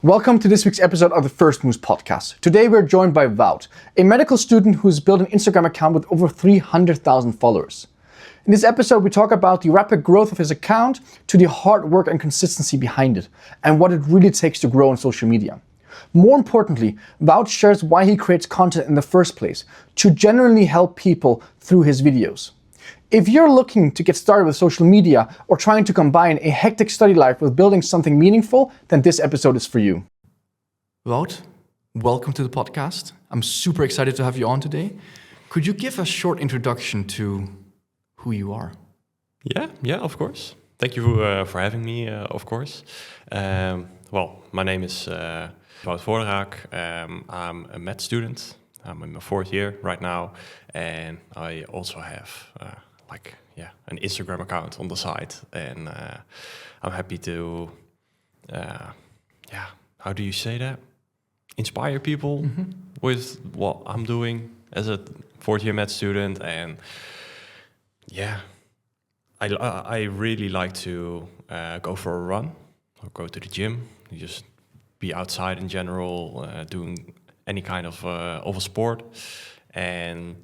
Welcome to this week's episode of the First Moves podcast. Today we're joined by Wout, a medical student who's built an Instagram account with over 300,000 followers. In this episode we talk about the rapid growth of his account to the hard work and consistency behind it, and what it really takes to grow on social media. More importantly, Wout shares why he creates content in the first place, to genuinely help people through his videos. If you're looking to get started with social media or trying to combine a hectic study life with building something meaningful, then this episode is for you. Wout, welcome to the podcast. I'm super excited to have you on today. Could you give a short introduction to who you are? Yeah, of course. Thank you for having me, of course. My name is Wout. I'm a med student. I'm in my fourth year right now, and I also have an Instagram account on the side, and I'm happy to, how do you say that? Inspire people with what I'm doing as a fourth year med student, and I really like to go for a run or go to the gym, just be outside in general, doing any kind of a sport, and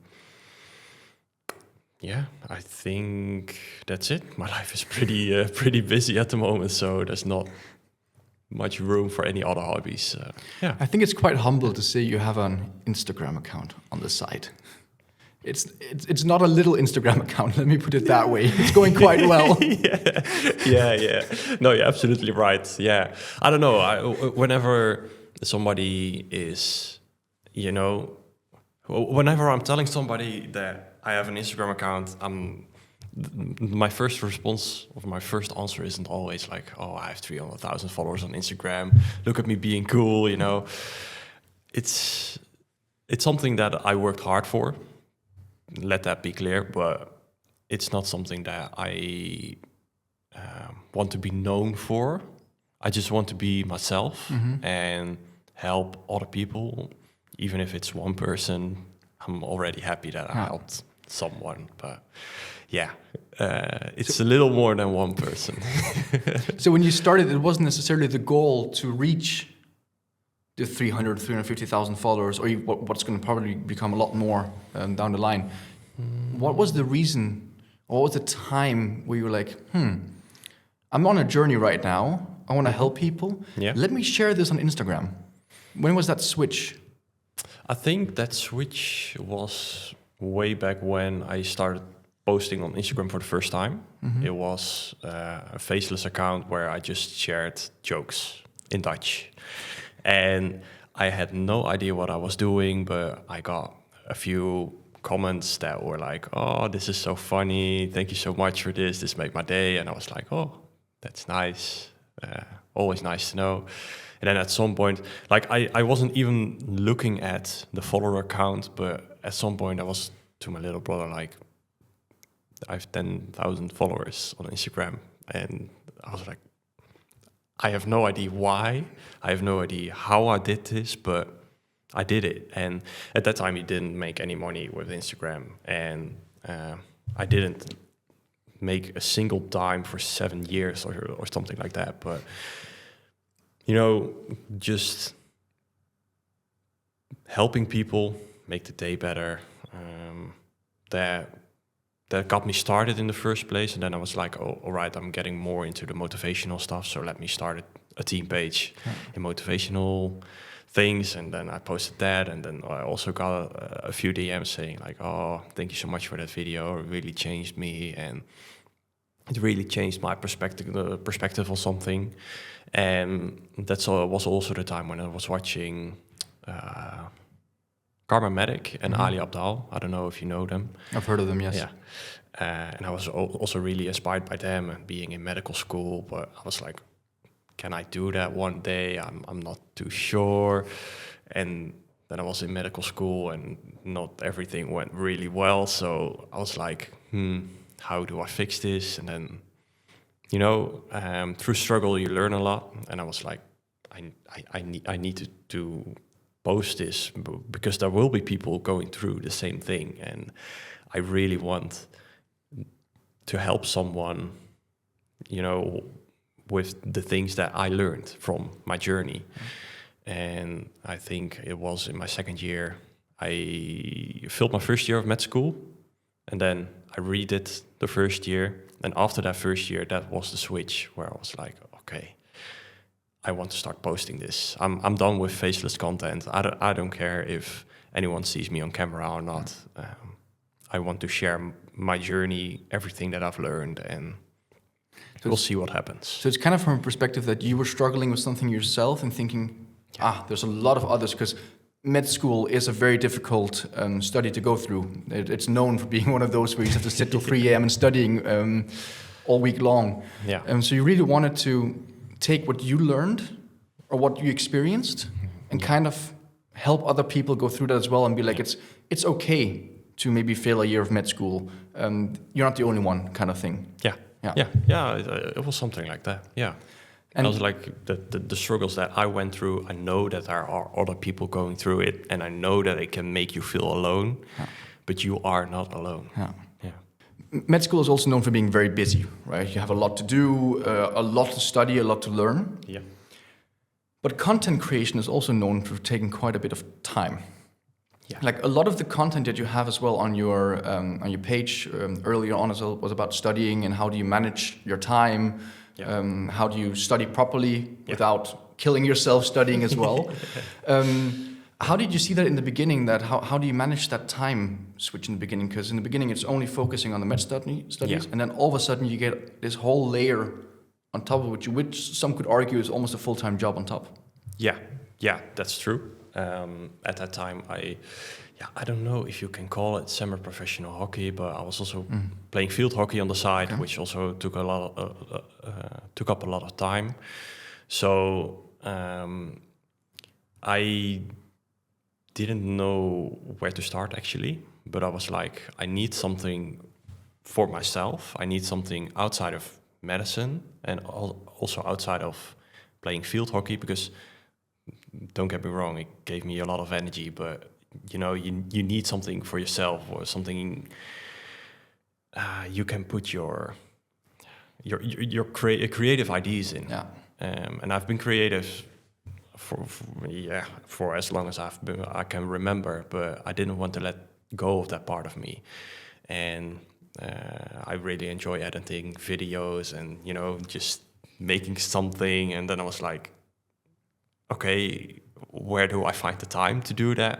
I think that's it. My life is pretty busy at the moment, so there's not much room for any other hobbies. I think it's quite humble to say you have an Instagram account on the side. It's not a little Instagram account, let me put it that way. It's going quite well. Yeah. No, you're absolutely right. Yeah. I don't know. Whenever somebody is, whenever I'm telling somebody that I have an Instagram account, my first response or my first answer isn't always like, oh, I have 300,000 followers on Instagram. Look at me being cool, It's something that I worked hard for. Let that be clear, but it's not something that I want to be known for. I just want to be myself and help other people. Even if it's one person, I'm already happy that I helped someone. But it's a little more than one person. So when you started, it wasn't necessarily the goal to reach the 350,000 followers, or what's going to probably become a lot more down the line. What was the reason, or what was the time where you were like, I'm on a journey right now. I want to help people. Yeah. Let me share this on Instagram. When was that switch? I think that switch was way back when I started posting on Instagram for the first time. It was a faceless account where I just shared jokes in Dutch. And I had no idea what I was doing, but I got a few comments that were like, oh, this is so funny. Thank you so much for this. This made my day. And I was like, oh, that's nice. Always nice to know. And then at some point, I wasn't even looking at the follower account, but at some point I was to my little brother, like, I have 10,000 followers on Instagram. And I was like, I have no idea why. I have no idea how I did this, but I did it. And at that time, he didn't make any money with Instagram. And I didn't make a single dime for 7 years or something like that. But, just helping people make the day better, that got me started in the first place. And then I was like, oh, all right, I'm getting more into the motivational stuff. So let me start a team page in motivational things. And then I posted that. And then I also got a few DMs saying like, oh, thank you so much for that video. It really changed me. And it really changed my perspective on something. And that was also the time when I was watching Karma Medic and Ali Abdaal. I don't know if you know them. I've heard of them, yes. Yeah. And I was also really inspired by them and being in medical school. But I was like, can I do that one day? I'm not too sure. And then I was in medical school and not everything went really well. So I was like, how do I fix this? And then, through struggle, you learn a lot. And I was like, I need to post this because there will be people going through the same thing. And I really want to help someone, with the things that I learned from my journey. And I think it was in my second year, I filled my first year of med school, and then I redid the first year. And after that first year, that was the switch where I was like, okay, I want to start posting this. I'm done with faceless content. I don't care if anyone sees me on camera or not. I want to share my journey, everything that I've learned, and we'll see what happens. So it's kind of from a perspective that you were struggling with something yourself and thinking, there's a lot of others, because med school is a very difficult study to go through. It's known for being one of those where you have to sit till 3 a.m. and studying all week long. Yeah. So you really wanted to take what you learned or what you experienced and kind of help other people go through that as well and be like, it's okay to maybe fail a year of med school. You're not the only one, kind of thing. Yeah. It was something like that. Yeah. And I was like, the struggles that I went through, I know that there are other people going through it, and I know that it can make you feel alone, but you are not alone. Yeah. Med school is also known for being very busy, right? You have a lot to do, a lot to study, a lot to learn. Yeah. But content creation is also known for taking quite a bit of time. Yeah. Like a lot of the content that you have as well on your page earlier on as well was about studying and how do you manage your time. Yeah. How do you study properly without killing yourself studying as well? How did you see that in the beginning? That how do you manage that time switch in the beginning? Because in the beginning it's only focusing on the med studies, and then all of a sudden you get this whole layer on top of which some could argue is almost a full-time job on top. Yeah, that's true. At that time, I don't know if you can call it semi-professional hockey, but I was also playing field hockey on the side, which also took up a lot of time. So I didn't know where to start actually, but I was like, I need something for myself. I need something outside of medicine and also outside of playing field hockey, because don't get me wrong, it gave me a lot of energy, but you need something for yourself or something you can put your creative ideas in. Yeah. And I've been creative for as long as I can remember, but I didn't want to let go of that part of me. And I really enjoy editing videos and just making something. And then I was like, okay, where do I find the time to do that?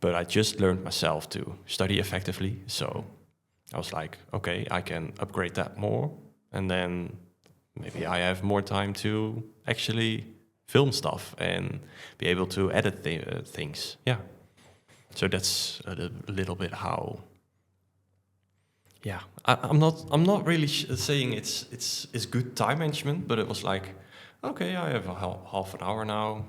But I just learned myself to study effectively. So I was like, okay, I can upgrade that more. And then maybe I have more time to actually film stuff and be able to edit things. Yeah. So that's a little bit how. Yeah, I'm not really saying it's good time management, but it was like, okay, I have half an hour now.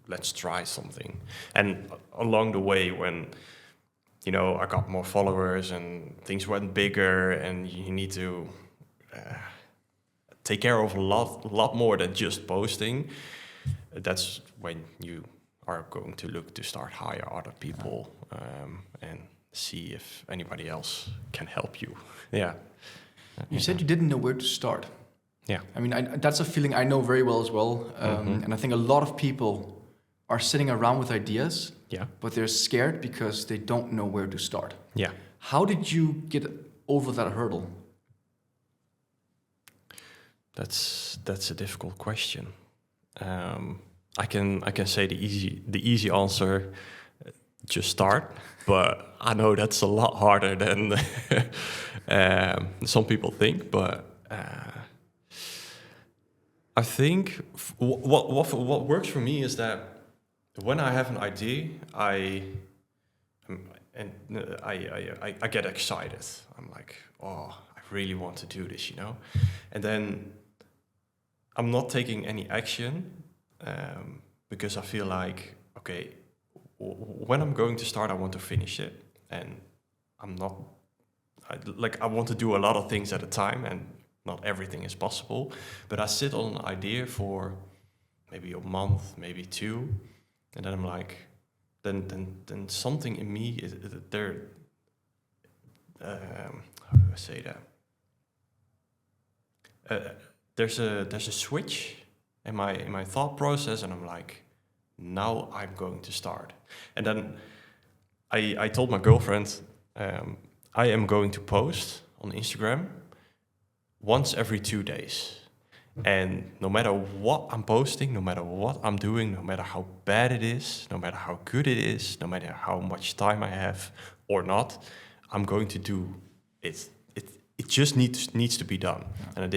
Let's try something. And along the way, when I got more followers and things went bigger, and you need to take care of a lot more than just posting. That's when you are going to look to start hire other people and see if anybody else can help you. Yeah. You said you didn't know where to start. Yeah. I mean, that's a feeling I know very well as well. And I think a lot of people are sitting around with ideas, but they're scared because they don't know where to start. Yeah. How did you get over that hurdle? That's a difficult question. I can say the easy answer, just start, but I know that's a lot harder than some people think. But I think what works for me is that when I have an idea, I get excited. I'm like, oh, I really want to do this, and then I'm not taking any action because I feel like, okay, when I'm going to start, I want to finish it, and I want to do a lot of things at a time, and not everything is possible. But I sit on an idea for maybe a month, maybe 2, and then I'm like, then something in me is there. How do I say that? there's a switch in my thought process, and I'm like, now I'm going to start. And then I told my girlfriend, I am going to post on Instagram once every 2 days. And no matter what I'm posting, no matter what I'm doing, no matter how bad it is, no matter how good it is, no matter how much time I have or not, I'm going to do it. It just needs to be done. Yeah. And I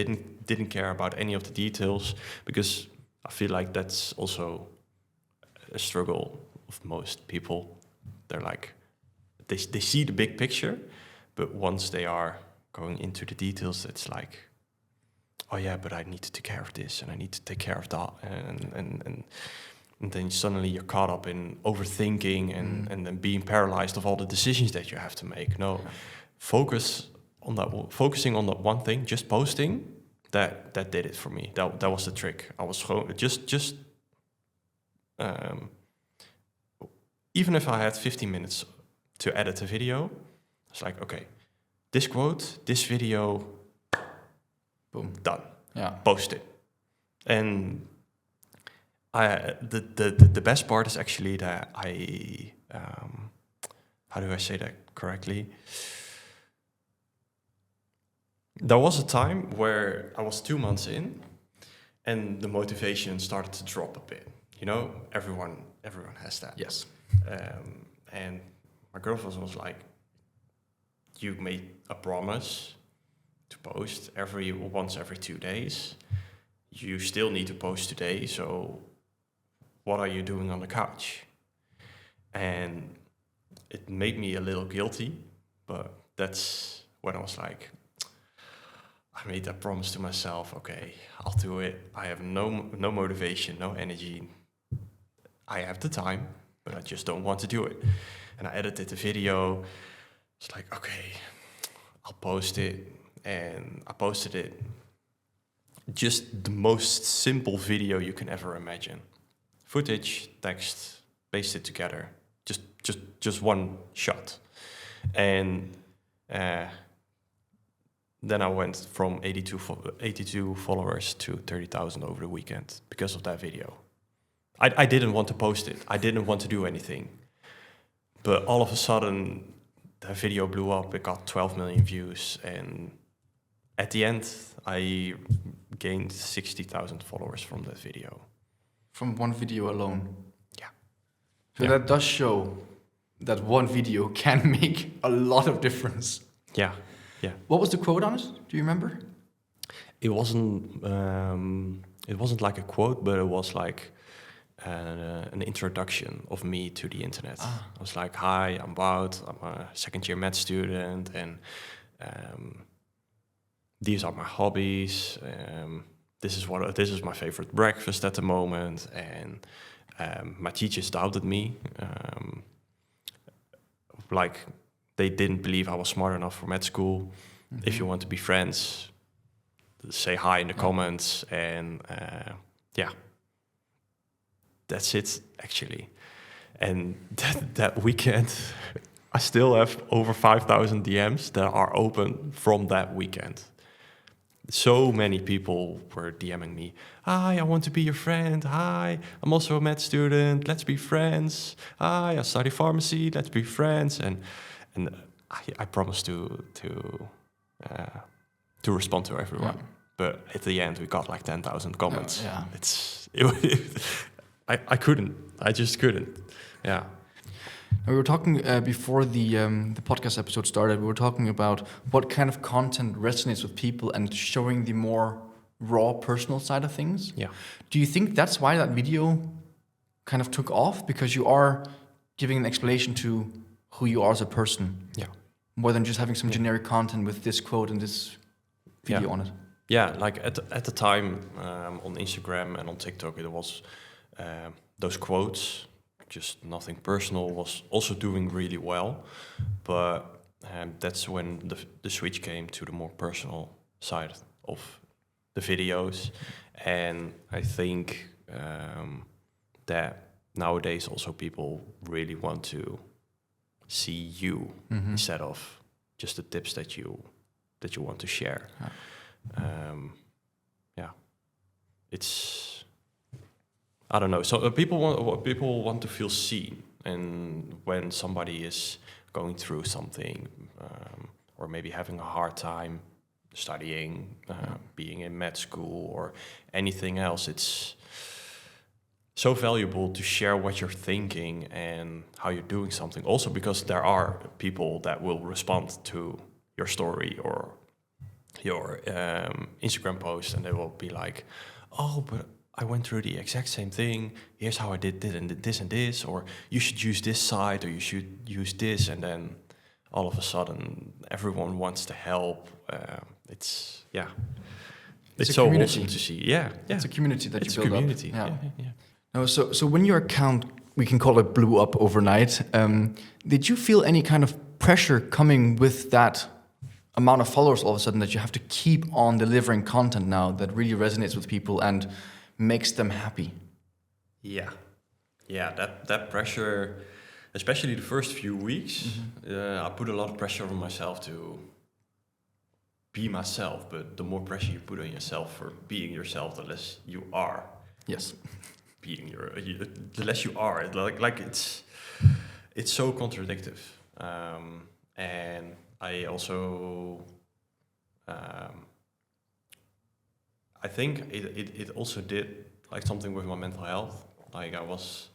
didn't care about any of the details, because I feel like that's also a struggle of most people. They're like, they see the big picture, but once they are going into the details, it's like, oh yeah, but I need to take care of this, and I need to take care of that, and then suddenly you're caught up in overthinking and then being paralyzed of all the decisions that you have to make. No, focusing on that one thing, just posting, that did it for me. That was the trick. I was just even if I had 15 minutes to edit a video, it's like, okay, this quote, this video, boom, done. Yeah, post it. And the best part is actually that how do I say that correctly? There was a time where I was 2 months in, and the motivation started to drop a bit. You know, everyone has that. Yes. And my girlfriend was like, you made a promise to post once every 2 days. You still need to post today, so what are you doing on the couch? And it made me a little guilty, but that's when I was like, I made that promise to myself, okay, I'll do it. I have no motivation, no energy. I have the time, but I just don't want to do it. And I edited the video. It's like, okay, I'll post it. And I posted it. Just the most simple video you can ever imagine. Footage, text, paste it together. Just one shot. And then I went from 82 followers to 30,000 over the weekend because of that video. I didn't want to post it. I didn't want to do anything. But all of a sudden, that video blew up. It got 12 million views. And at the end, I gained 60,000 followers from that video. From one video alone? Yeah. So that does show that one video can make a lot of difference. Yeah. Yeah. What was the quote on it? Do you remember? It wasn't like a quote, but it was like an introduction of me to the internet. I was like, hi, I'm Wout. I'm a second-year med student, and these are my hobbies. This is my favorite breakfast at the moment, and my teachers doubted me. Like, they didn't believe I was smart enough for med school. Mm-hmm. If you want to be friends, say hi in the comments, and yeah, that's it actually. And that weekend, I still have over 5,000 DMs that are open from that weekend. So many people were DMing me. Hi, I want to be your friend. Hi, I'm also a med student. Let's be friends. Hi, I study pharmacy. Let's be friends. And I promised to respond to everyone. Yeah. But at the end, we got like 10,000 comments. Yeah. I couldn't. I just couldn't. Yeah. We were talking before the podcast episode started. We were talking about what kind of content resonates with people and showing the more raw personal side of things. Yeah. Do you think that's why that video kind of took off? Because you are giving an explanation to who you are as a person. Yeah. More than just having some generic content with this quote and this video on it. Yeah, like at the time on Instagram and on TikTok, it was those quotes. Just nothing personal, was also doing really well, but that's when the switch came to the more personal side of the videos, and I think that nowadays also people really want to see you instead of just the tips that you want to share. it's, I don't know. So people want to feel seen, and when somebody is going through something, or maybe having a hard time studying, being in med school or anything else, it's so valuable to share what you're thinking and how you're doing something. Also because there are people that will respond to your story or your Instagram post, and they will be like, oh, but I went through the exact same thing. Here's how I did this and this, or you should use this site, or you should use this. And then all of a sudden, everyone wants to help. It's so awesome to see. Yeah. It's a community that it's you build a community. up. Yeah. No, so when your account, we can call it, blew up overnight, did you feel any kind of pressure coming with that amount of followers all of a sudden, that you have to keep on delivering content now that really resonates with people and makes them happy? Yeah, that pressure, especially the first few weeks, I put a lot of pressure on myself to be myself, but the more pressure you put on yourself for being yourself, the less you are. Yes. The less you are. Like it's so contradictive. And I also, I think it also did like something with my mental health. Like I was,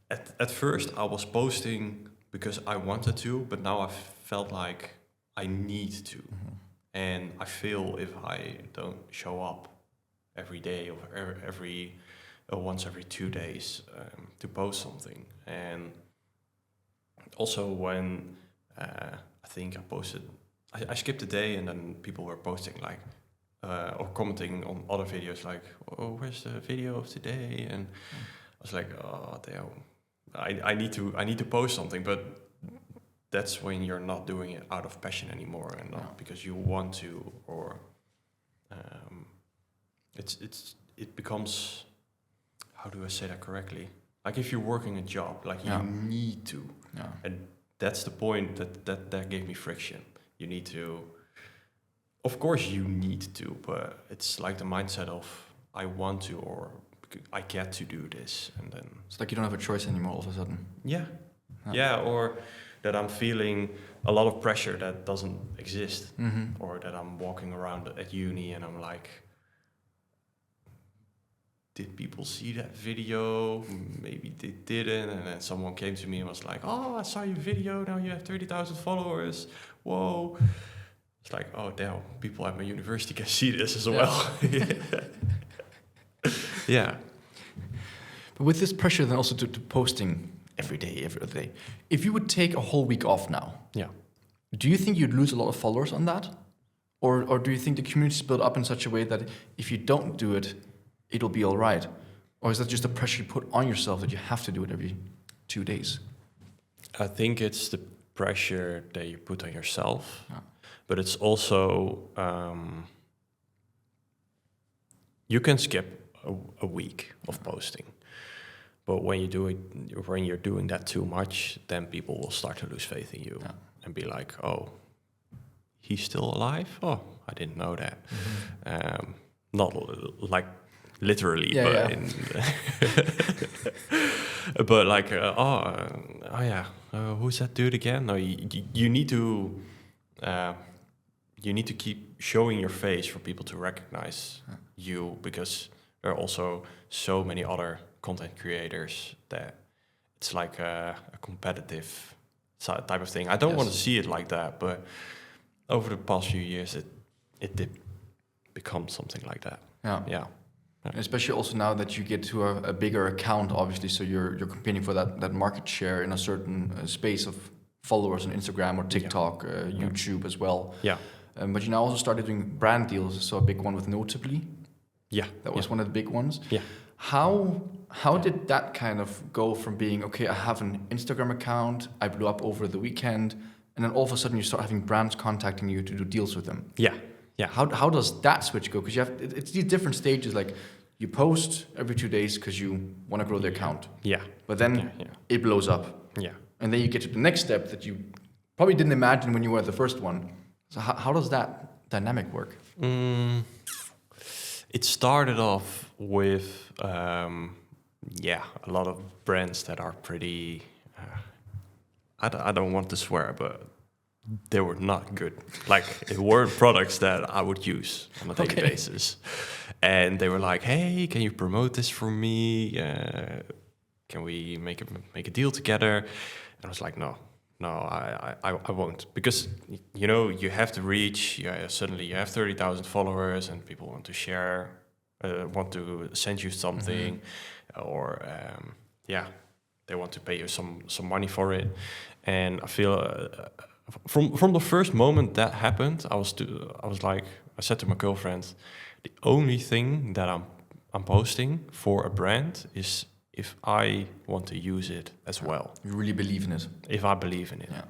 at first I was posting because I wanted to, but now I felt like I need to. And I feel if I don't show up every day or once every 2 days to post something. And also when I think I posted, I skipped a day, and then people were posting like, or commenting on other videos like, oh, where's the video of today? And I was like, oh damn, I need to post something, but that's when you're not doing it out of passion anymore, and not because you want to, or it becomes, how do I say that correctly? Like if you're working a job, like you need to, and that's the point that gave me friction. You need to, of course you need to, but it's like the mindset of I want to, or I get to do this, and then it's like you don't have a choice anymore all of a sudden. Yeah, or that I'm feeling a lot of pressure that doesn't exist, or that I'm walking around at uni and I'm like, did people see that video? Maybe they didn't. And then someone came to me and was like, oh, I saw your video, now you have 30,000 followers. Whoa. It's like, oh, damn, people at my university can see this as well. Yeah. But with this pressure then also to posting every day, if you would take a whole week off now, do you think you'd lose a lot of followers on that? Or do you think the community is built up in such a way that if you don't do it, it'll be all right? Or is that just the pressure you put on yourself that you have to do it every 2 days? I think it's the pressure that you put on yourself, but it's also, you can skip a week of posting. But when you're doing that too much, then people will start to lose faith in you and be like, oh, he's still alive? Oh, I didn't know that. Not like literally, but but like, who's that dude again? No, you need to keep showing your face for people to recognize you, because there are also so many other content creators that it's like a competitive type of thing. I don't want to see it like that, but over the past few years, it did become something like that. Yeah. Especially also now that you get to a bigger account, obviously, so you're competing for that market share in a certain space of followers on Instagram or TikTok, YouTube as well. But you now also started doing brand deals, so a big one with Notably. That was one of the big ones. How did that kind of go from being, okay, I have an Instagram account, I blew up over the weekend, and then all of a sudden you start having brands contacting you to do deals with them? How does that switch go? Because you have, it's these different stages, like you post every 2 days because you want to grow the account. But then it blows up. And then you get to the next step that you probably didn't imagine when you were at the first one. So how does that dynamic work? It started off with, a lot of brands that are pretty, I don't want to swear, but they were not good. Like, it were products that I would use on a daily basis. And they were like, hey, can you promote this for me? Can we make a deal together? And I was like, no, I won't. Because, you have to reach, suddenly you have 30,000 followers and people want to share, want to send you something, or, they want to pay you some money for it. And I feel, from the first moment that happened, I said to my girlfriend, the only thing that I'm posting for a brand is if I want to use it as well. You really believe in it. If I believe in it. Yeah.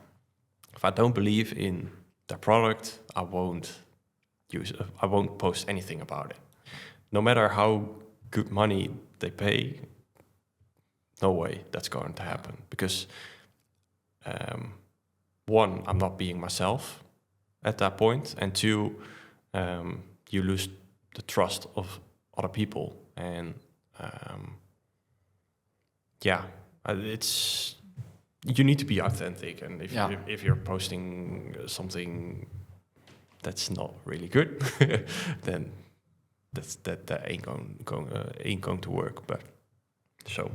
If I don't believe in the product, I won't use it. I won't post anything about it. No matter how good money they pay, no way that's going to happen. Because one, I'm not being myself at that point, and two, you lose the trust of other people, and it's, you need to be authentic, and if you're posting something that's not really good, then that ain't going to work. But so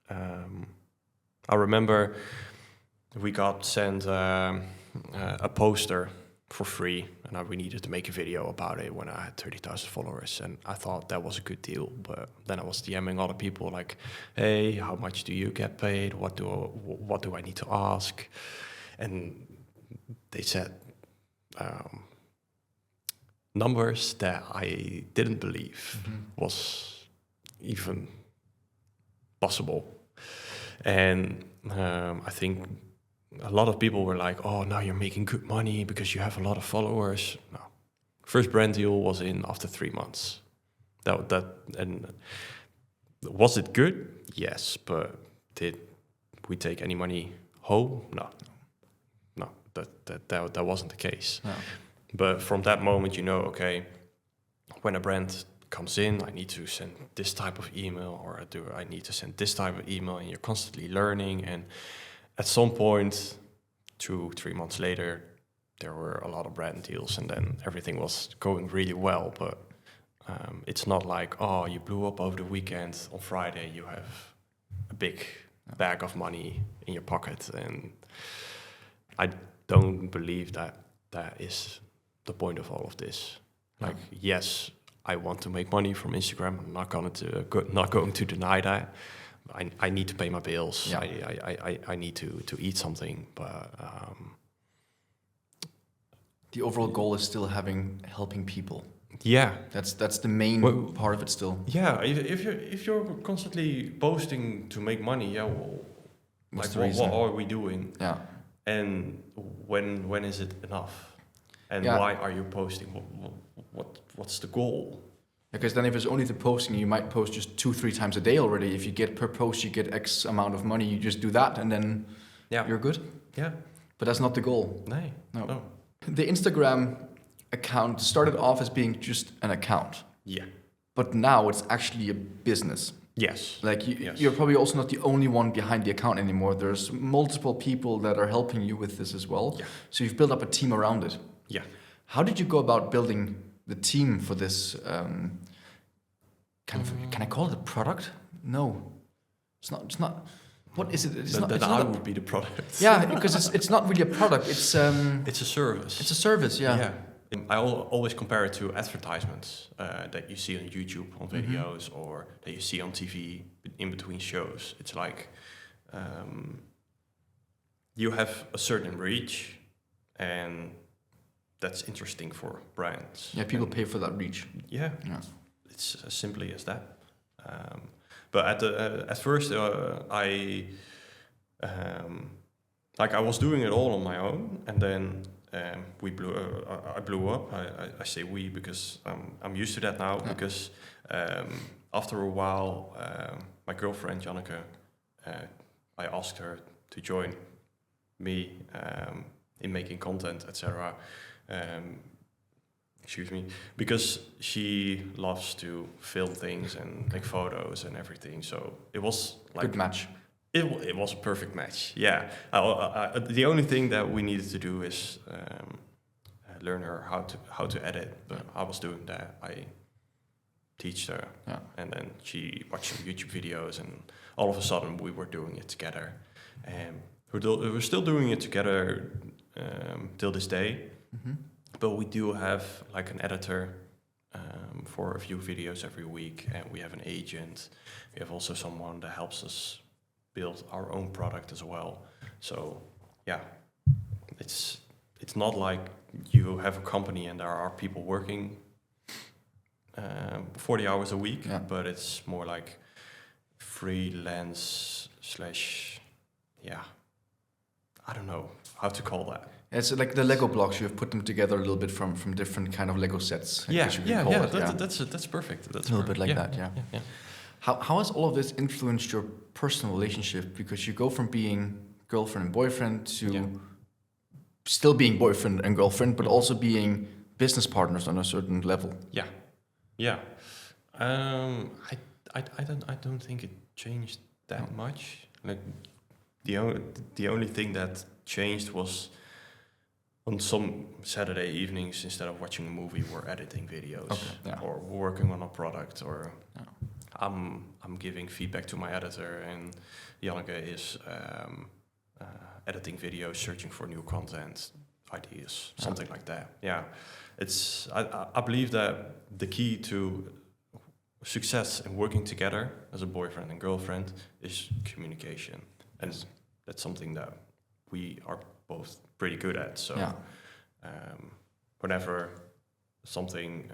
I remember we got sent a poster for free, and we needed to make a video about it when I had 30,000 followers, and I thought that was a good deal. But then I was DMing other people like, hey, how much do you get paid? What do I need to ask? And they said numbers that I didn't believe was even possible. And I think a lot of people were like, oh, now you're making good money because you have a lot of followers. No. First brand deal was in after 3 months. And was it good? Yes, but did we take any money home? No, that wasn't the case. No. But from that moment, okay, when a brand comes in, I need to send this type of email, or I need to send this type of email, and you're constantly learning. And at some point, 2-3 months later, there were a lot of brand deals, and then everything was going really well. But it's not like, oh, you blew up over the weekend. On Friday, you have a big bag of money in your pocket. And I don't believe that is the point of all of this. Like, yes, I want to make money from Instagram. I'm not going to deny that. I need to pay my bills. Yeah. I need to eat something, but the overall goal is still helping people. Yeah, that's the main part of it still. Yeah, if you're constantly posting to make money, what are we doing? Yeah, and when is it enough? And why are you posting? What's the goal? Because then if it's only the posting, you might post just 2-3 times a day already. If you get per post, you get X amount of money, you just do that and then you're good. Yeah. But that's not the goal. No. The Instagram account started off as being just an account. Yeah. But now it's actually a business. Yes. Like you're probably also not the only one behind the account anymore. There's multiple people that are helping you with this as well. Yeah. So you've built up a team around it. Yeah. How did you go about building the team for this can I call it a product? No, it's not. What is it? It's not. I would be the product. Yeah, because it's not really a product. It's a service. It's a service. Yeah. Yeah. I always compare it to advertisements that you see on YouTube on videos, or that you see on TV in between shows. It's like you have a certain reach, and that's interesting for brands. Yeah, people pay for that reach. Yeah. It's as simply as that. But at first I was doing it all on my own, and then I blew up. I say we because I'm used to that now. Yeah. Because after a while, my girlfriend Janneke, I asked her to join me in making content, etc. excuse me, because she loves to film things and take photos and everything. So it was like Good match. It was a perfect match. Yeah. The only thing that we needed to do is learn her how to edit. But I was doing that. I teach her, and then she watched some YouTube videos, and all of a sudden we were doing it together. And we're still doing it together till this day. Mm-hmm. But we do have like an editor for a few videos every week, and we have an agent. We have also someone that helps us build our own product as well. So yeah, it's not like you have a company and there are people working 40 hours a week, but it's more like freelance / I don't know how to call that. It's like the Lego blocks. You have put them together a little bit from different kind of Lego sets. That's perfect. That's a little bit like that. Yeah. How has all of this influenced your personal relationship? Because you go from being girlfriend and boyfriend to still being boyfriend and girlfriend, but also being business partners on a certain level. Yeah. I don't think it changed that much. Like the only thing that changed was on some Saturday evenings, instead of watching a movie, we're editing videos or working on a product, or I'm giving feedback to my editor, and Janneke is editing videos, searching for new content ideas, something like that. Yeah, it's I believe that the key to success in working together as a boyfriend and girlfriend is communication, and that's something that we are both pretty good at. So whenever something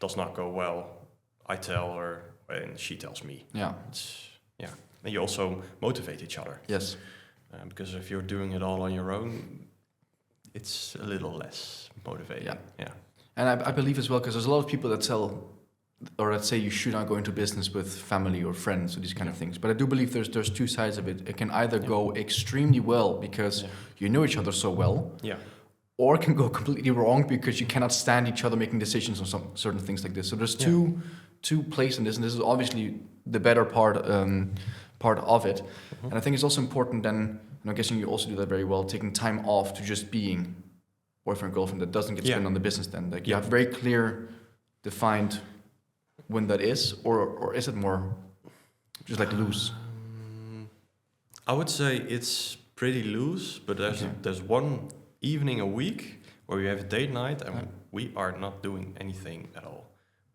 does not go well, I tell her and she tells me. And you also motivate each other. Yes. Because if you're doing it all on your own, it's a little less motivating. Yeah. And I believe as well, because there's a lot of people that tell, or that say you should not go into business with family or friends or these kind of things. But I do believe there's two sides of it. It can either go extremely well because you know each other so well, or it can go completely wrong because you cannot stand each other making decisions on some certain things like this. So there's two plays in this, and this is obviously the better part of it. Mm-hmm. And I think it's also important then, and I'm guessing you also do that very well, taking time off to just being boyfriend, girlfriend that doesn't get spent on the business then. Like you have very clear, defined when that is, or is it more just like loose? I would say it's pretty loose, but there's one evening a week where we have a date night and we are not doing anything at all.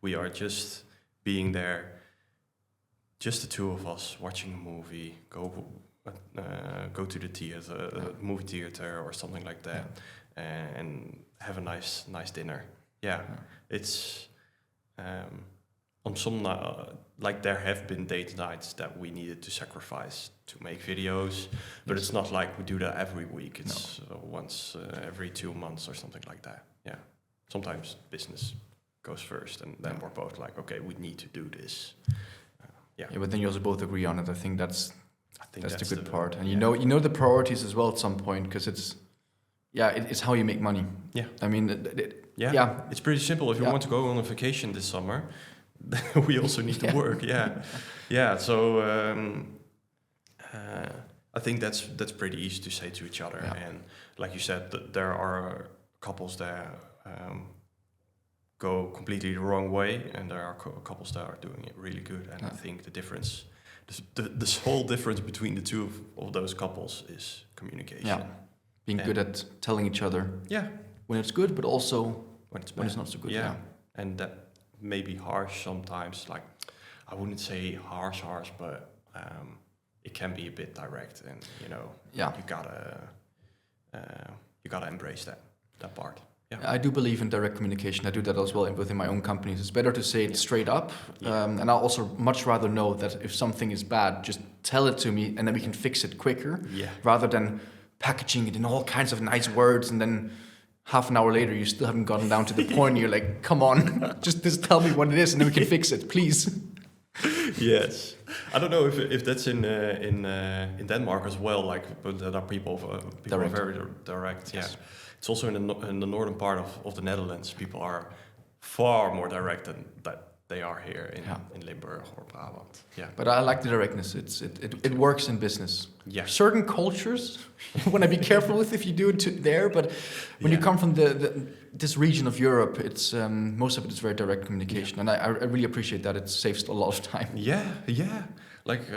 We are just being there, just the two of us, watching a movie, go to the theater, movie theater or something like that, and have a nice dinner. It's on some like there have been date nights that we needed to sacrifice to make videos, but it's not like we do that every week. It's once every 2 months or something like that. Sometimes business goes first, and then we're both like, okay, we need to do this. But then you also both agree on it. I think that's the good part, and you know the priorities as well at some point, because it's how you make money. I mean, it's pretty simple. If you want to go on a vacation this summer, we also need to work. So I think that's pretty easy to say to each other. And like you said, there are couples that go completely the wrong way, and there are couples that are doing it really good. And I think the difference, this whole difference between the two of those couples is communication. Being good at telling each other when it's good, but also when it's not so good. And that may be harsh sometimes. Like, I wouldn't say harsh, but it can be a bit direct, and you gotta embrace that part. I do believe in direct communication. I do that as well within my own companies. It's better to say it straight up. And I'll also much rather know that if something is bad, just tell it to me and then we can fix it quicker, rather than packaging it in all kinds of nice words, and then half an hour later you still haven't gotten down to the point. You're like, come on, just tell me what it is and then we can fix it, please. Yes, I don't know if that's in Denmark as well. Like, but there are people are very direct. Yes. It's also in the northern part of the Netherlands. People are far more direct than that they are here in Limburg or Brabant. Yeah. But I like the directness. It works in business. Yeah. Certain cultures you want to be careful with if you do it there. But when you come from this region of Europe, it's most of it is very direct communication, and I really appreciate that. It saves a lot of time. Yeah. Like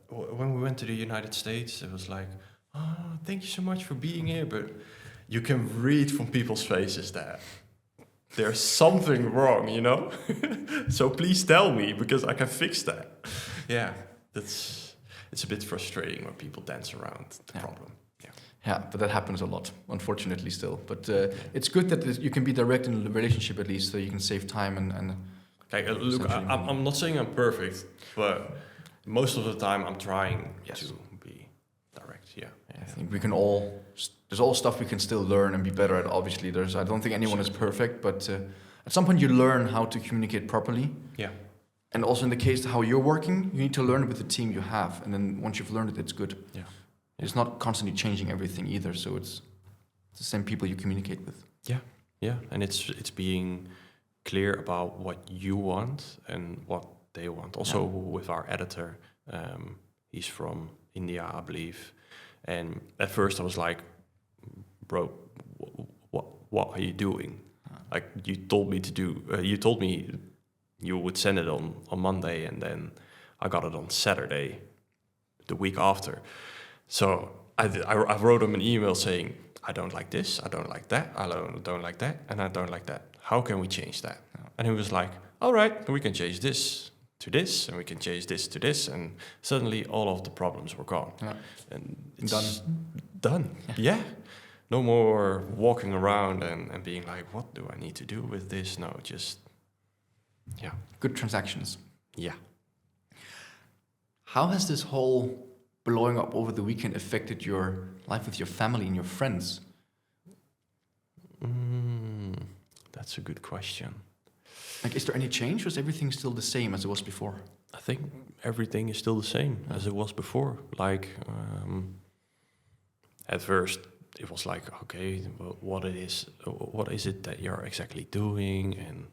when we went to the United States, it was like, oh, thank you so much for being here, but you can read from people's faces that there's something wrong, you know? So please tell me, because I can fix that. Yeah, it's a bit frustrating when people dance around the problem. Yeah, but that happens a lot, unfortunately, still. But it's good that you can be direct in the relationship at least, so you can save time and okay, look, I'm not saying I'm perfect, but most of the time I'm trying to be direct. Yeah. I think we can all. There's all stuff we can still learn and be better at. Obviously, I don't think anyone is perfect, but at some point you learn how to communicate properly. Yeah. And also in the case of how you're working, you need to learn it with the team you have, and then once you've learned it, it's good. Yeah. It's not constantly changing everything either, so it's the same people you communicate with. Yeah, and it's being clear about what you want and what they want. Also with our editor, he's from India, I believe, and at first I was like, bro, what are you doing? Like you told me to do. You told me you would send it on Monday, and then I got it on Saturday, the week after. So I wrote him an email saying, I don't like this, I don't like that, I don't like that, and I don't like that. How can we change that? And he was like, all right, we can change this to this, and we can change this to this, and suddenly all of the problems were gone. Yeah. And it's done. Yeah. No more walking around and being like, what do I need to do with this? No, just, Good transactions. Yeah. How has this whole blowing up over the weekend affected your life with your family and your friends? That's a good question. Like, is there any change, or is everything still the same as it was before? I think everything is still the same as it was before. Like, at first it was like, okay, what is it that you're exactly doing, and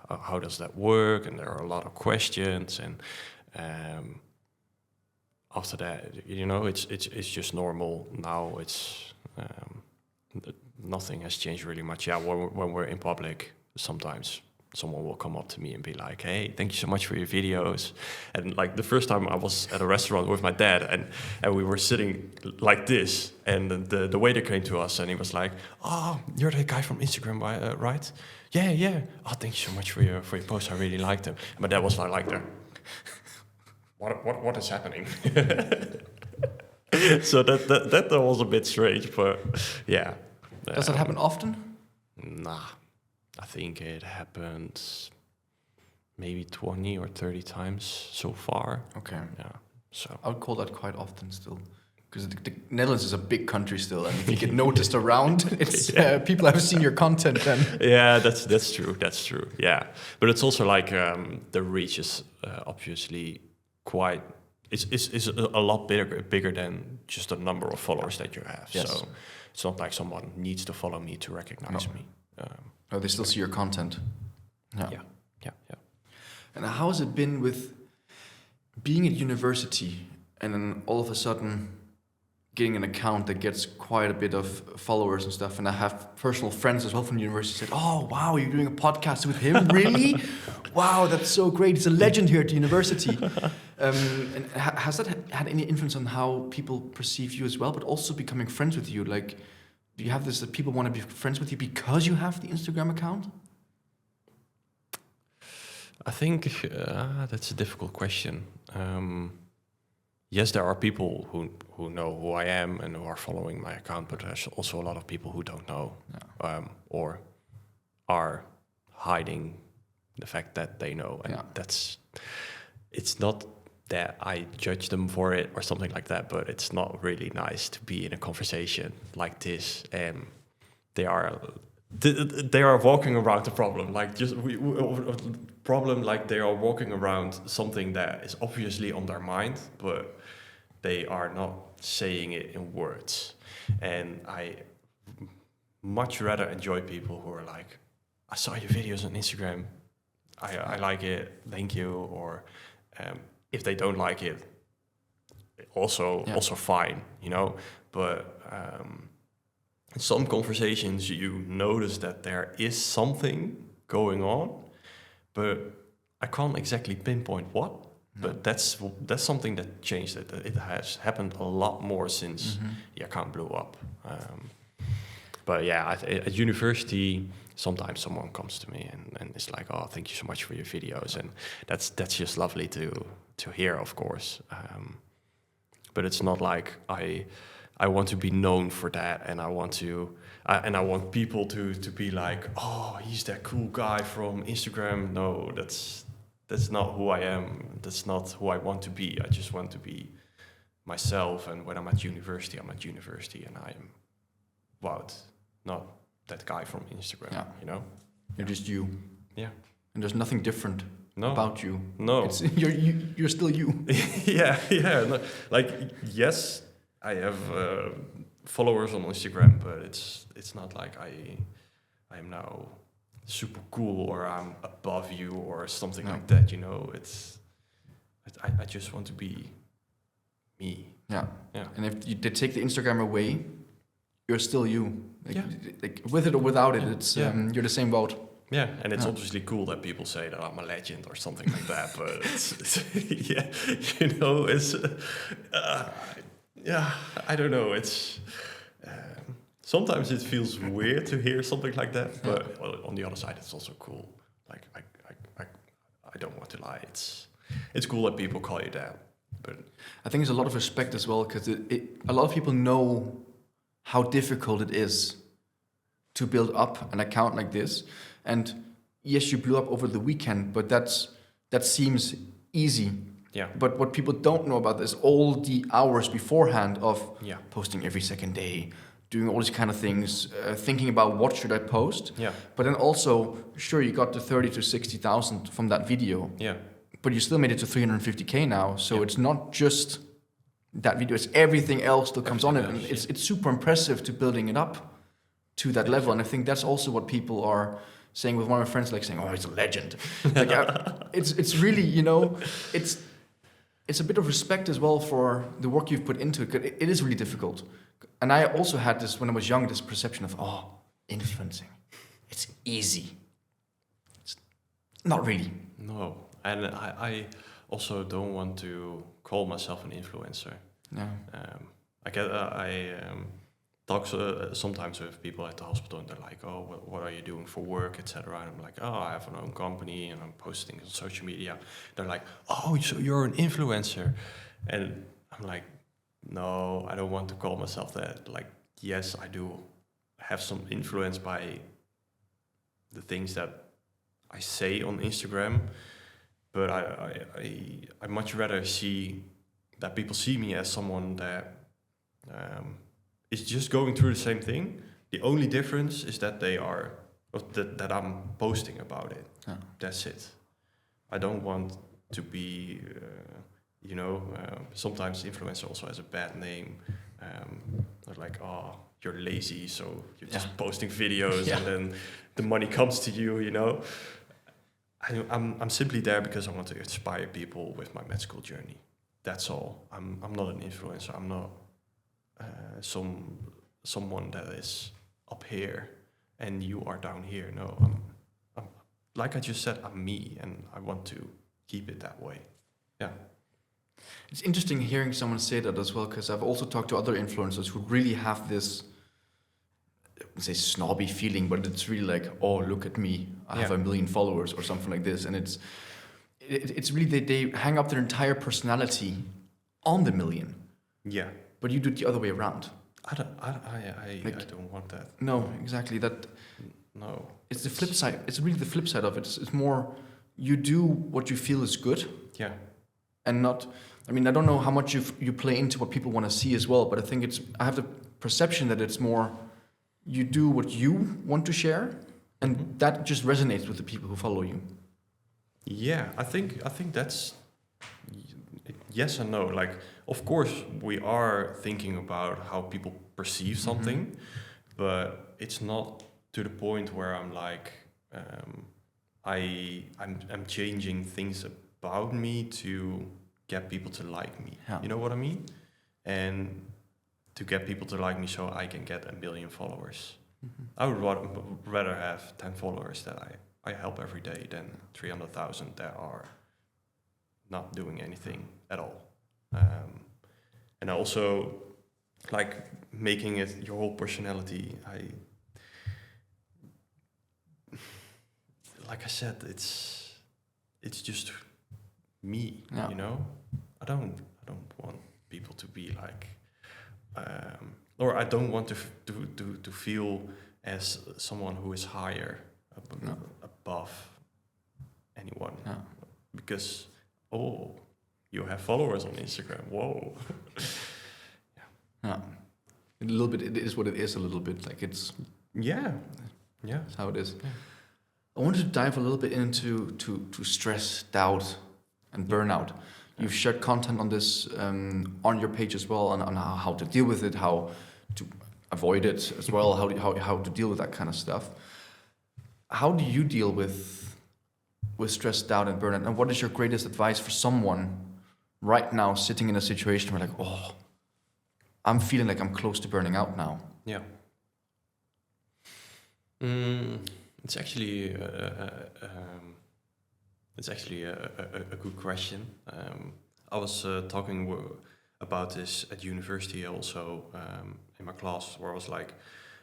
how does that work? And there are a lot of questions, and after that, it's just normal. Now it's nothing has changed really much. Yeah, when we're in public, sometimes someone will come up to me and be like, hey, thank you so much for your videos. And like the first time I was at a restaurant with my dad, and we were sitting like this, and the waiter came to us and he was like, oh, you're the guy from Instagram, right? Yeah. Oh, thank you so much for your post. I really liked them. And my dad was like that. What is happening? So that was a bit strange, but yeah. Does that happen often? Nah. I think it happened maybe 20 or 30 times so far. Okay. Yeah. So I would call that quite often still, because the Netherlands is a big country still, and if you get noticed around, it's people have seen your content then. Yeah, that's true. That's true. Yeah, but it's also like the reach is obviously quite. It's a lot bigger than just the number of followers that you have. Yes. So it's not like someone needs to follow me to recognize me. Oh, they still see your content. Yeah. And how has it been with being at university and then all of a sudden getting an account that gets quite a bit of followers and stuff? And I have personal friends as well from the university said, oh, wow, you're doing a podcast with him? Really? Wow, that's so great. He's a legend here at the university. And has that had any influence on how people perceive you as well, but also becoming friends with you? Like, do you have this that people want to be friends with you because you have the Instagram account? I think that's a difficult question. Yes, there are people who know who I am and who are following my account, but there's also a lot of people who don't know or are hiding the fact that they know. And it's not that I judge them for it or something like that, but it's not really nice to be in a conversation like this, and they are walking around the problem like they are walking around something that is obviously on their mind, but they are not saying it in words. And I much rather enjoy people who are like, I saw your videos on Instagram, I like it, thank you. Or if they don't like it, also fine, you know. But in some conversations you notice that there is something going on, but I can't exactly pinpoint what. But that's something that changed. It has happened a lot more since the account blew up. But yeah, at university, sometimes someone comes to me and it's like, "Oh, thank you so much for your videos," and that's just lovely to hear, of course. But it's not like I want to be known for that, and I want people to be like, "Oh, he's that cool guy from Instagram." No, that's not who I am. That's not who I want to be. I just want to be myself. And when I'm at university, I'm at university, and I am Wout, not that guy from Instagram. Yeah. You know, You're just you. yeah. And there's nothing different about you. No, You're still you. yeah. No, like, yes, I have followers on Instagram, but it's not like I am now super cool or I'm above you or something like that. You know, I just want to be me. Yeah. Yeah. And if they take the Instagram away, you're still you. Yeah. Like with it or without it, it's you're the same Wout. Yeah, and it's obviously cool that people say that I'm a legend or something like that. But it's yeah, you know, it's yeah, I don't know. It's sometimes it feels weird to hear something like that, but on the other side, it's also cool. Like I don't want to lie. It's cool that people call you that, but I think there's a lot of respect as well because a lot of people know how difficult it is to build up an account like this. And yes, you blew up over the weekend, but that seems easy. Yeah. But what people don't know about is all the hours beforehand of posting every second day, doing all these kind of things, thinking about what should I post. Yeah. But then also, sure, you got to 30 to 60,000 from that video. Yeah. But you still made it to 350K now. So it's not just that video, it's everything else that comes on it. And it's super impressive to building it up to that level. And I think that's also what people are saying with one of my friends, like saying, "Oh, he's a legend." Like, it's really, you know, it's a bit of respect as well for the work you've put into it. 'Cause it is really difficult. And I also had this when I was young, this perception of, influencing, it's easy. It's not really. No, and I also don't want to call myself an influencer. No. I talk sometimes with people at the hospital, and they're like, "Oh, what are you doing for work, etc." And I'm like, "Oh, I have an own company, and I'm posting on social media." They're like, "Oh, so you're an influencer?" And I'm like, "No, I don't want to call myself that. Like, yes, I do have some influence by the things that I say on Instagram, but I much rather see that people see me as someone that is just going through the same thing. The only difference is that that I'm posting about it. Yeah. That's it. I don't want to be, sometimes influencer also has a bad name. They're like, "Oh, you're lazy, so you're just posting videos and then the money comes to you, you know." I'm simply there because I want to inspire people with my med school journey. That's all. I'm not an influencer. I'm not someone that is up here and you are down here. No, I'm like I just said, I'm me, and I want to keep it that way. Yeah. It's interesting hearing someone say that as well, because I've also talked to other influencers who really have this, I wouldn't say snobby feeling, but it's really like, "Oh, look at me, I have 1 million followers," or something like this. And it's really they hang up their entire personality on the million. Yeah. But you do it the other way around. I don't want that. No, exactly. No. It's the flip side. It's really the flip side of it. It's more you do what you feel is good. Yeah. And not, I mean, I don't know how much you play into what people want to see as well, but I think I have the perception that it's more you do what you want to share, and that just resonates with the people who follow you. Yeah, I think that's yes and no. Like, of course, we are thinking about how people perceive something, but it's not to the point where I'm like, I'm changing things about me to get people to like me. Yeah. You know what I mean? And to get people to like me so I can get 1 million followers. I would rather have 10 followers that I help every day than 300,000 that are not doing anything at all. And I also like making it your whole personality. Like I said, it's just me, you know. I don't want people to be like, or I don't want to feel as someone who is higher above anyone, because you have followers on Instagram. Whoa. Yeah. A little bit. It is what it is. A little bit like it's. Yeah. That's how it is. Yeah. I wanted to dive a little bit into to stress, doubt, and burnout. You've shared content on this on your page as well, on how to deal with it, how to avoid it as well, how to deal with that kind of stuff. How do you deal with stress, doubt, and burnout? And what is your greatest advice for someone right now sitting in a situation where like, oh, I'm feeling like I'm close to burning out now? Yeah. It's actually a good question. I was talking about this at university also, in my class, where I was like,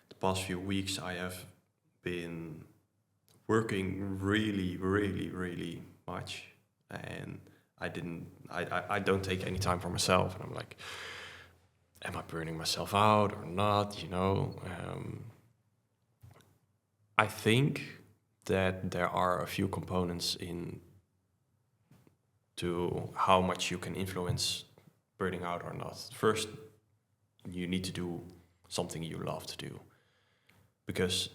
the past few weeks I have been working really, really, really much, and I don't take any time for myself, and I'm like, am I burning myself out or not? You know. I think that there are a few components to how much you can influence burning out or not. First, you need to do something you love to do. Because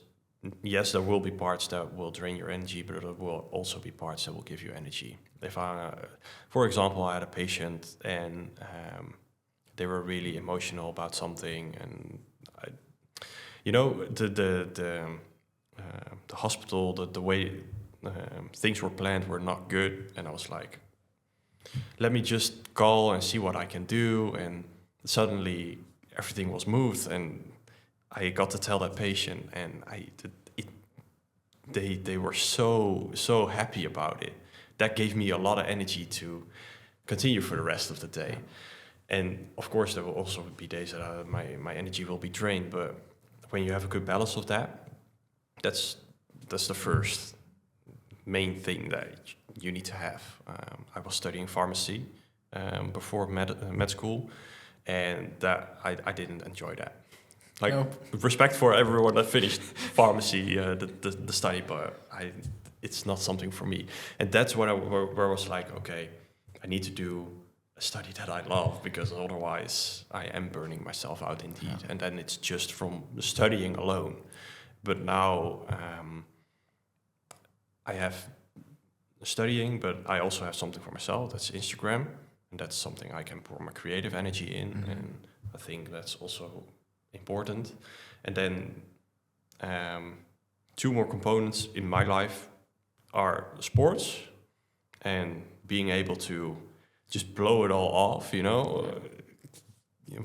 yes, there will be parts that will drain your energy, but there will also be parts that will give you energy. If for example, I had a patient and they were really emotional about something, and the hospital, the way things were planned were not good, and I was like, let me just call and see what I can do, and suddenly everything was moved, and I got to tell that patient, and they were so happy about it. That gave me a lot of energy to continue for the rest of the day. And of course, there will also be days that my energy will be drained, but when you have a good balance of that, that's the first main thing that you need to have. I was studying pharmacy before med school, and that I didn't enjoy that. Like, respect for everyone that finished pharmacy, the study, but it's not something for me. And that's where I was like, okay, I need to do a study that I love, because otherwise I am burning myself out indeed. Yeah. And then it's just from studying alone. But now I have studying, but I also have something for myself. That's Instagram, and that's something I can pour my creative energy in, and I think that's also important. And then 2 more components in my life are sports and being able to just blow it all off, you know.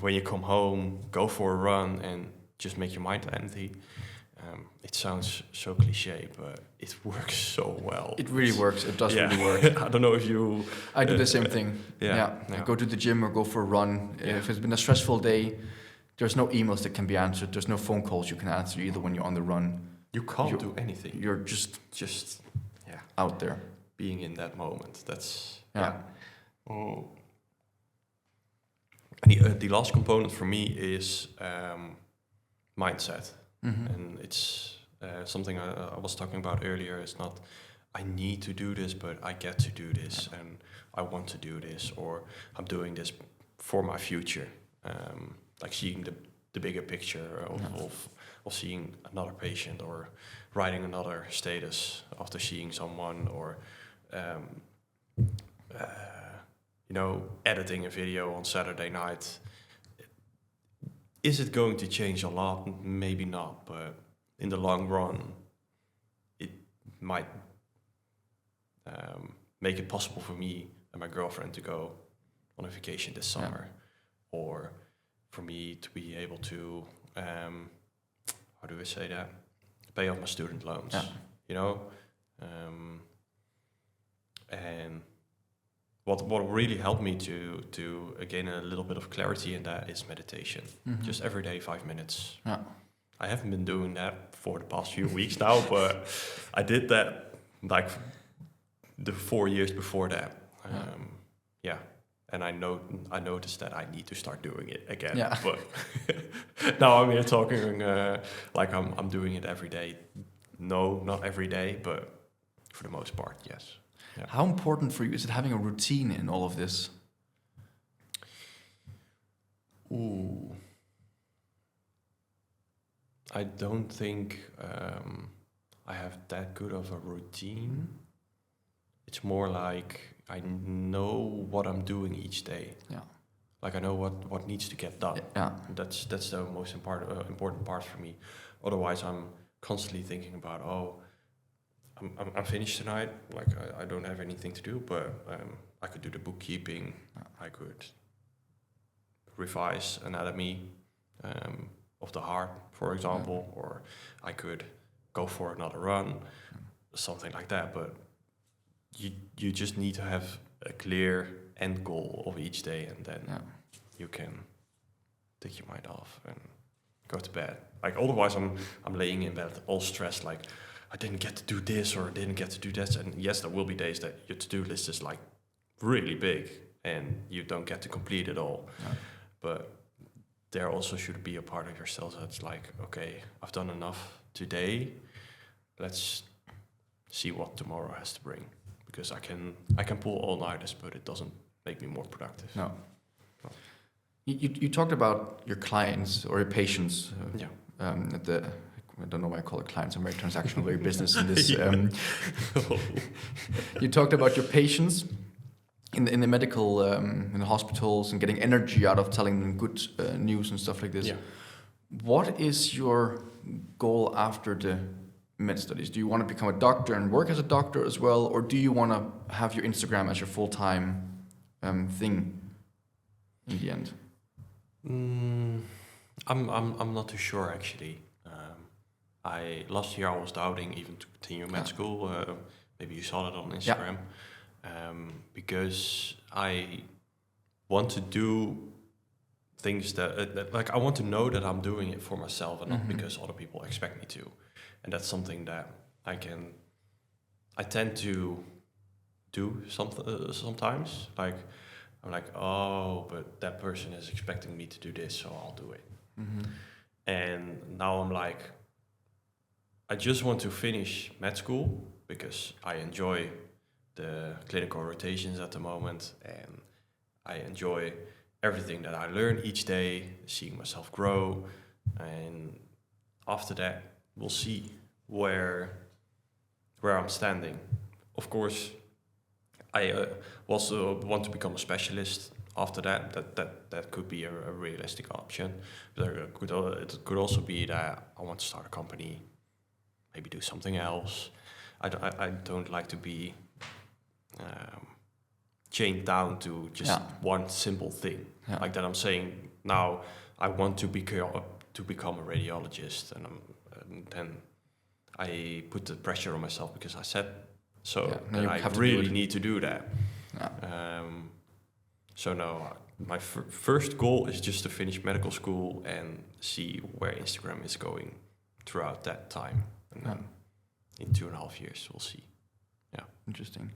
When you come home, go for a run and just make your mind empty. It sounds so cliche, but it works so well. It really works. It does really work. I don't know if you... I do the same thing. Yeah. I go to the gym or go for a run. Yeah. If it's been a stressful day, there's no emails that can be answered. There's no phone calls you can answer either when you're on the run. You can't do anything. You're just out there. Being in that moment. That's... Yeah. Oh. And the last component for me is mindset. And it's something I was talking about earlier. It's not, I need to do this, but I get to do this, and I want to do this, or I'm doing this for my future. Like seeing the bigger picture of seeing another patient, or writing another status after seeing someone, or editing a video on Saturday night. is it going to change a lot? Maybe not, but in the long run, it might make it possible for me and my girlfriend to go on a vacation this summer, or for me to be able to, how do I say that? Pay off my student loans, you know? And what really helped me to gain a little bit of clarity in that is meditation. Just every day, 5 minutes. I haven't been doing that for the past few weeks now, but I did that like the 4 years before that. And I noticed that I need to start doing it again. But now I'm here talking like I'm doing it every day. No, not every day, but for the most part, yes. How important for you is it having a routine in all of this? Ooh. I don't think I have that good of a routine. It's more like I know what I'm doing each day. Like I know what needs to get done. That's the most important part for me. Otherwise, I'm constantly thinking about, I'm finished tonight. Like I don't have anything to do, but I could do the bookkeeping. I could revise anatomy of the heart, for example, or I could go for another run, something like that. But you just need to have a clear end goal of each day, and then you can take your mind off and go to bed. Like otherwise, I'm laying in bed all stressed, like I didn't get to do this or I didn't get to do that. And yes, there will be days that your to-do list is like really big and you don't get to complete it all. But there also should be a part of yourself that's like, okay, I've done enough today. Let's see what tomorrow has to bring. Because I can pull all-nighters, but it doesn't make me more productive. No. You talked about your clients or your patients. I don't know why I call it clients. I'm very transactional, very business in this. You talked about your patients in the medical, in the hospitals, and getting energy out of telling them good news and stuff like this. What is your goal after the med studies? Do you want to become a doctor and work as a doctor as well, or do you want to have your Instagram as your full-time thing in the end? I'm not too sure actually. Last year I was doubting even to continue med school. Maybe you saw that on Instagram. Because I want to do things that like I want to know that I'm doing it for myself and not because other people expect me to. And that's something that I tend to do sometimes. Like I'm like, oh, but that person is expecting me to do this, so I'll do it. And now I'm like, I just want to finish med school because I enjoy the clinical rotations at the moment, and I enjoy everything that I learn each day, seeing myself grow. And after that, we'll see where I'm standing. Of course, I also want to become a specialist. After that could be a realistic option. But it could also be that I want to start a company, maybe do something else. I don't like to be chained down to just one simple thing. Like that I'm saying now I want to become a radiologist, and then I put the pressure on myself because I said so, and I really need to do that. So no, my first goal is just to finish medical school and see where Instagram is going throughout that time. And then in 2.5 years, we'll see. Yeah. Interesting.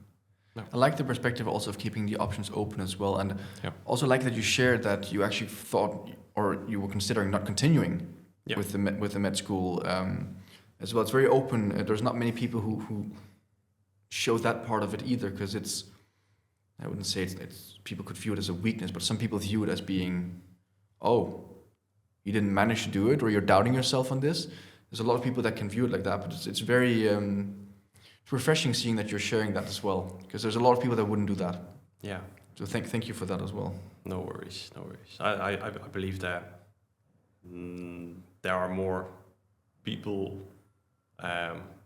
No. I like the perspective also of keeping the options open as well. And also like that you shared that you actually thought, or you were considering not continuing with the med school as well. It's very open. There's not many people who show that part of it either, because I wouldn't say it's people could view it as a weakness, but some people view it as being, oh, you didn't manage to do it, or you're doubting yourself on this. There's a lot of people that can view it like that, but it's very it's refreshing seeing that you're sharing that as well, because there's a lot of people that wouldn't do that. Yeah. So thank you for that as well. No worries. I believe that there are more people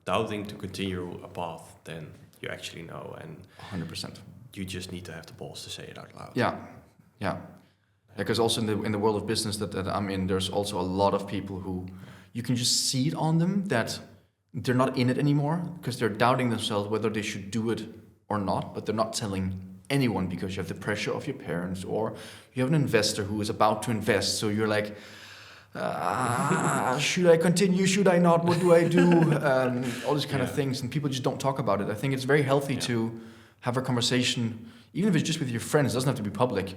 doubting to continue a path than you actually know, and 100%. you just need to have the balls to say it out loud. Yeah. Because also in the world of business that I'm in, there's also a lot of people who you can just see it on them that they're not in it anymore because they're doubting themselves whether they should do it or not, but they're not telling anyone because you have the pressure of your parents, or you have an investor who is about to invest, so you're like, should I continue? Should I not? What do I do? All these kind of things, and people just don't talk about it. I think it's very healthy to have a conversation, even if it's just with your friends. It doesn't have to be public.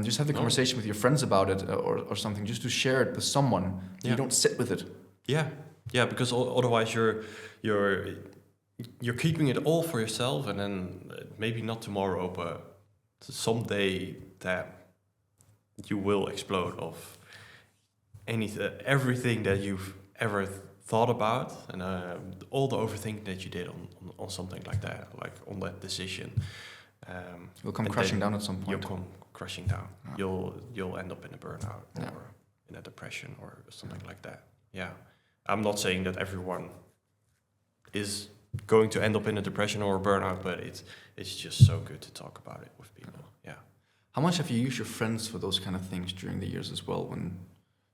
Just have the conversation with your friends about it, or something, just to share it with someone. You don't sit with it. Yeah, because otherwise you're keeping it all for yourself, and then maybe not tomorrow, but someday that you will explode of everything that you've ever thought about, and all the overthinking that you did on something like that, like on that decision. You'll come crashing down at some point. You'll come crashing down. You'll end up in a burnout or in a depression or something like that. Yeah, I'm not saying that everyone is going to end up in a depression or a burnout, but it's just so good to talk about it with people. Yeah. How much have you used your friends for those kind of things during the years as well, when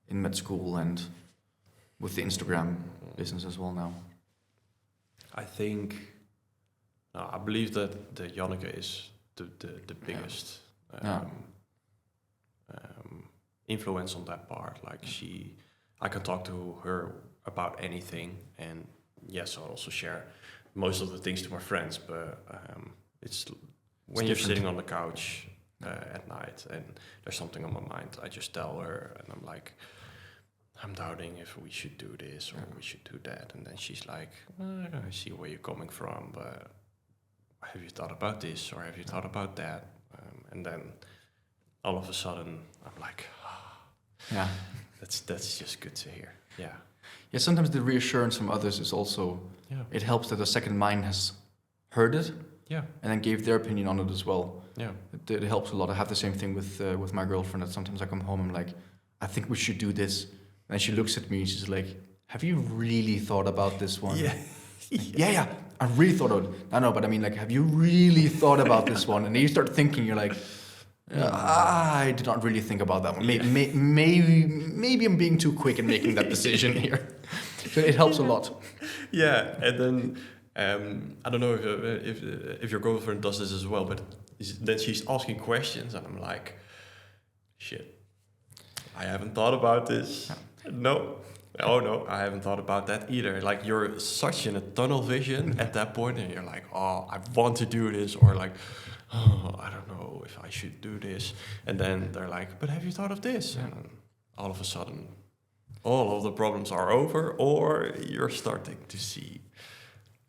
in med school and with the Instagram business as well now? I believe that the Janneke is the biggest influence on that part. Like I can talk to her about anything, and yes, I'll also share most of the things to my friends, but it's when you're sitting on the couch at night and there's something on my mind, I just tell her, and I'm like, I'm doubting if we should do this or we should do that, and then she's like, I see where you're coming from, but have you thought about this, or have you thought about that? And then all of a sudden I'm like, that's just good to hear. Yeah, sometimes the reassurance from others is also, it helps that a second mind has heard it, and then gave their opinion on it as well. It helps a lot. I have the same thing with my girlfriend, that sometimes I come home and I'm like, I think we should do this, and she looks at me and she's like, have you really thought about this one? Yeah, I really thought of it. I know, but I mean, like, have you really thought about this one? And then you start thinking, you're like, I did not really think about that one. Maybe I'm being too quick in making that decision here. So it helps a lot. Yeah, and then I don't know if your girlfriend does this as well, but then she's asking questions, and I'm like, shit, I haven't thought about this. No. Oh no, I haven't thought about that either. Like, you're such in a tunnel vision at that point, and you're like, oh, I want to do this, or like, oh, I don't know if I should do this. And then they're like, but have you thought of this? And all of a sudden, all of the problems are over, or you're starting to see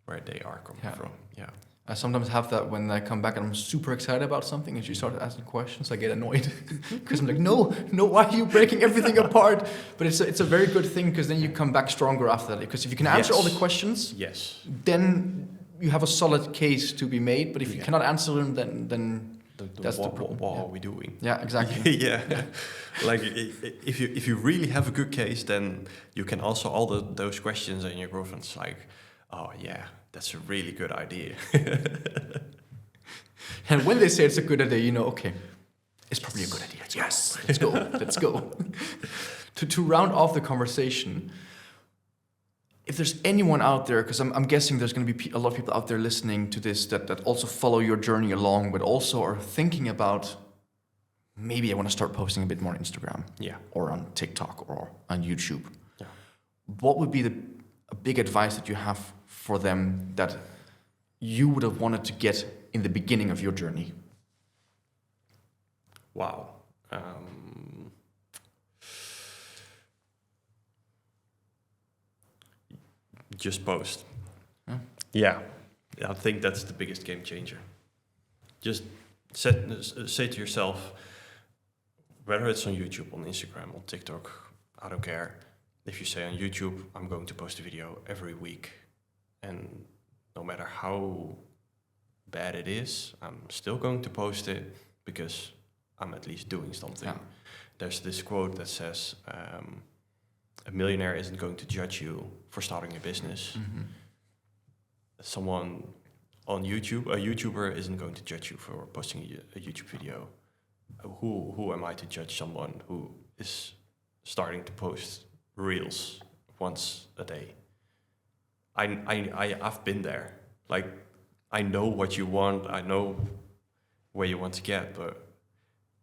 where they are coming from. Yeah. I sometimes have that when I come back and I'm super excited about something, and she started asking questions, I get annoyed because I'm like, no, why are you breaking everything apart? But it's a very good thing, because then you come back stronger after that. Because if you can answer all the questions, then you have a solid case to be made. But if you cannot answer them, then that's the problem. What are we doing? Yeah, exactly. Like, if you really have a good case, then you can answer all those questions, and your girlfriend's like, oh yeah, that's a really good idea. And when they say it's a good idea, you know, okay, it's probably a good idea. Yes, let's go. To round off the conversation, if there's anyone out there, because I'm guessing there's going to be a lot of people out there listening to this that also follow your journey along, but also are thinking about, maybe I want to start posting a bit more on Instagram, or on TikTok, or on YouTube. Yeah. What would be a big advice that you have for them that you would have wanted to get in the beginning of your journey? Wow. Just post. Yeah, I think that's the biggest game changer. Just say to yourself, whether it's on YouTube, on Instagram, on TikTok, I don't care. If you say on YouTube, I'm going to post a video every week, and no matter how bad it is, I'm still going to post it, because I'm at least doing something. There's this quote that says, a millionaire isn't going to judge you for starting a business. Someone on YouTube, a YouTuber isn't going to judge you for posting a YouTube video. Who am I to judge someone who is starting to post reels once a day? I've been there. Like, I know what you want. I know where you want to get, but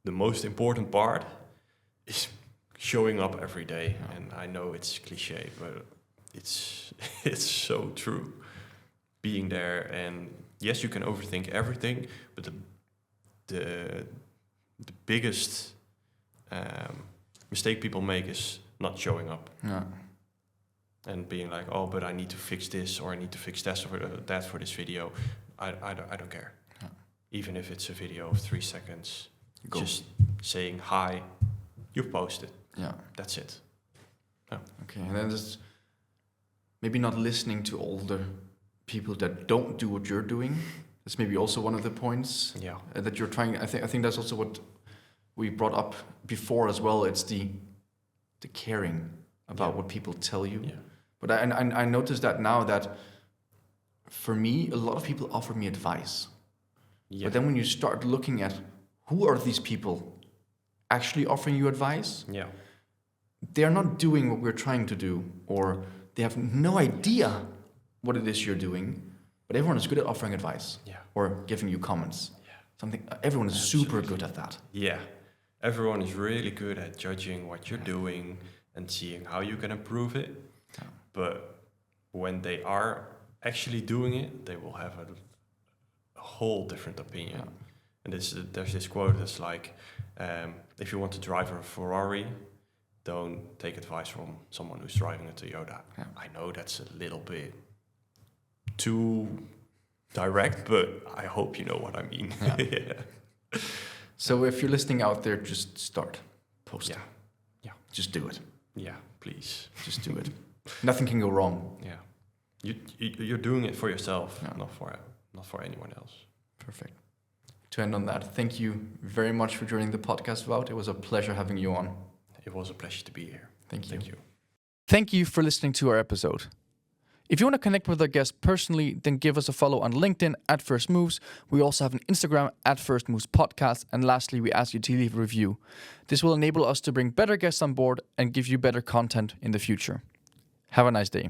the most important part is showing up every day. And I know it's cliche, but it's so true. Being there, and yes, you can overthink everything, but the biggest mistake people make is not showing up. Yeah. And being like, oh, but I need to fix this, or I need to fix that for this video. I don't care. Yeah. Even if it's a video of 3 seconds, Go. just saying hi, you've posted. Yeah. That's it. Yeah. Okay, and then just maybe not listening to all the people that don't do what you're doing. That's maybe also one of the points that you're trying. I think that's also what we brought up before as well. It's the caring about what people tell you. Yeah. But I noticed that now that for me, a lot of people offer me advice. Yeah. But then when you start looking at who are these people actually offering you advice, they're not doing what we're trying to do, or they have no idea what it is you're doing. But everyone is good at offering advice or giving you comments. Everyone is super good at that. Yeah, everyone is really good at judging what you're doing and seeing how you can improve it. Yeah. But when they are actually doing it, they will have a whole different opinion. Yeah. And there's this quote that's like, if you want to drive a Ferrari, don't take advice from someone who's driving a Toyota. Yeah. I know that's a little bit too direct, but I hope you know what I mean. Yeah. So if you're listening out there, just start posting. Yeah. Just do it. Yeah, please. Just do it. Nothing can go wrong. Yeah. You're doing it for yourself, not for anyone else. Perfect. To end on that, thank you very much for joining the podcast, Wout. It was a pleasure having you on. It was a pleasure to be here. Thank you. Thank you. Thank you for listening to our episode. If you want to connect with our guest personally, then give us a follow on LinkedIn at First Moves. We also have an Instagram at First Moves Podcast. And lastly, we ask you to leave a review. This will enable us to bring better guests on board and give you better content in the future. Have a nice day.